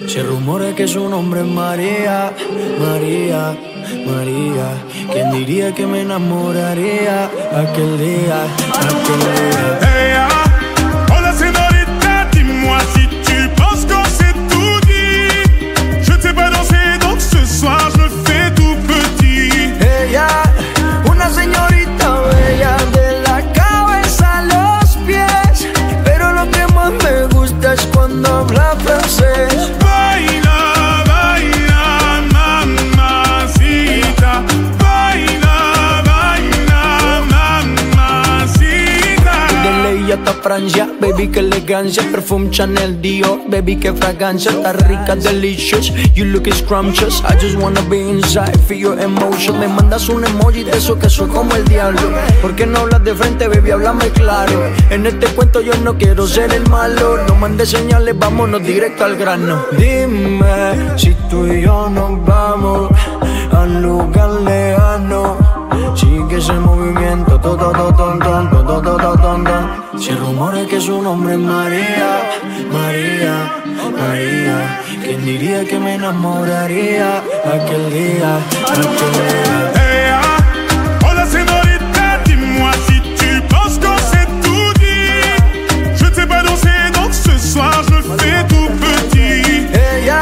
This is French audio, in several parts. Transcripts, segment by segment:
Se rumora que su nombre es María, María, María. ¿Quién diría que me enamoraría aquel día, aquel día? Hey, oh la señorita, dis-moi si tu penses qu'on s'est tout dit. Je ne sais pas danser, donc ce soir je me fais tout petit. Ella, una señorita bella de la cabeza a los pies, pero lo que más me gusta es cuando habla francés. Baila, baila, mamacita. Baila, baila, mamacita. De ley hasta Francia, baby, que elegancia. Perfume Chanel, Dior, baby, que fragancia. Está rica, delicious, you look scrumptious. I just wanna be inside, feel your emotion. Me mandas un emoji de eso que soy como el diablo. ¿Por qué no hablas de frente, baby? Háblame claro. En este cuento yo no quiero ser el malo. No mandes señales, vámonos directo al grano. Dime si tú y yo nos vamos al lugar lejano. Sigue ese movimiento, Se rumora que su nombre es María, María, María. ¿Quién diría que me enamoraría aquel día, aquel día? Hey, oh la señorita, dis-moi si tu penses qu'on s'est tout dit. Je ne sais pas danser, donc ce soir je me fais tout petit. Ella,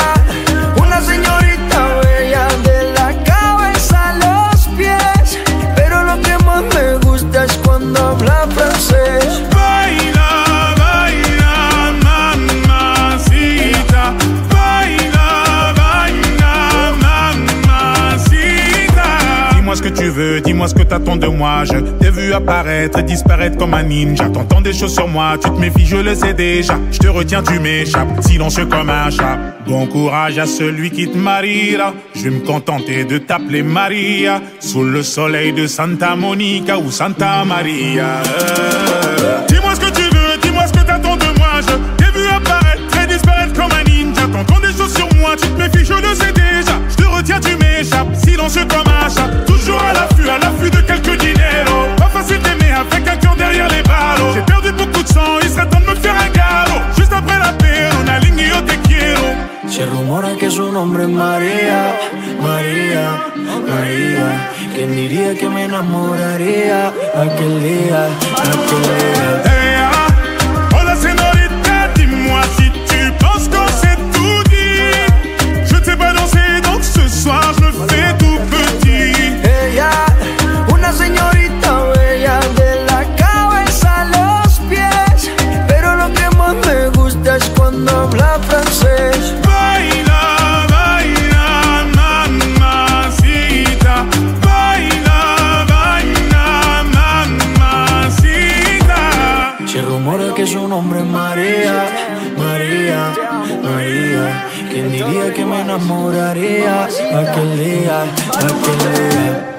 una señorita bella de la cabeza a los pies, pero lo que más me gusta es cuando habla francés. Baila, baila, mamacita. Baila, baila, mamacita. Dis-moi ce que tu veux, dis-moi ce que t'attends de moi. Je t'ai vu apparaître et disparaître comme un ninja. T'entends des choses sur moi, tu te méfies, je le sais déjà. Je te retiens, tu m'échappes, silencieux comme un chat. Bon courage à celui qui te mariera. Je vais me contenter de t'appeler Maria, sous le soleil de Santa Monica ou Santa Maria. Dis-moi ce que tu veux, dis-moi ce que t'attends de moi. Je t'ai vu apparaître et disparaître comme un ninja. T'entends des choses sur moi, tu te méfies, je le sais déjà. Je te retiens, tu m'échappes, silencieux comme un chat. Toujours à l'affût de quelques dineros. Pas facile d'aimer avec un cœur derrière les ballots. J'ai perdu beaucoup de sang, il serait temps de me faire un galop. Juste après la paix, on aligne yo te quiero. Se rumora que su nombre es María, María, María. ¿Quién diría que me enamoraría aquel día, aquel día? Hey, oh la señorita, dis-moi si tu penses qu'on s'est tout dit. Je ne sais pas danser, donc ce soir je me fais tout petit. Ella, una señorita bella de la cabeza a los pies, pero lo que más me gusta es cuando habla francés. Baila, baila, mamacita. Baila, baila, mamacita. Se rumora que su nombre es María, María, María. ¿Quién diría que me enamoraría aquel día, aquel día?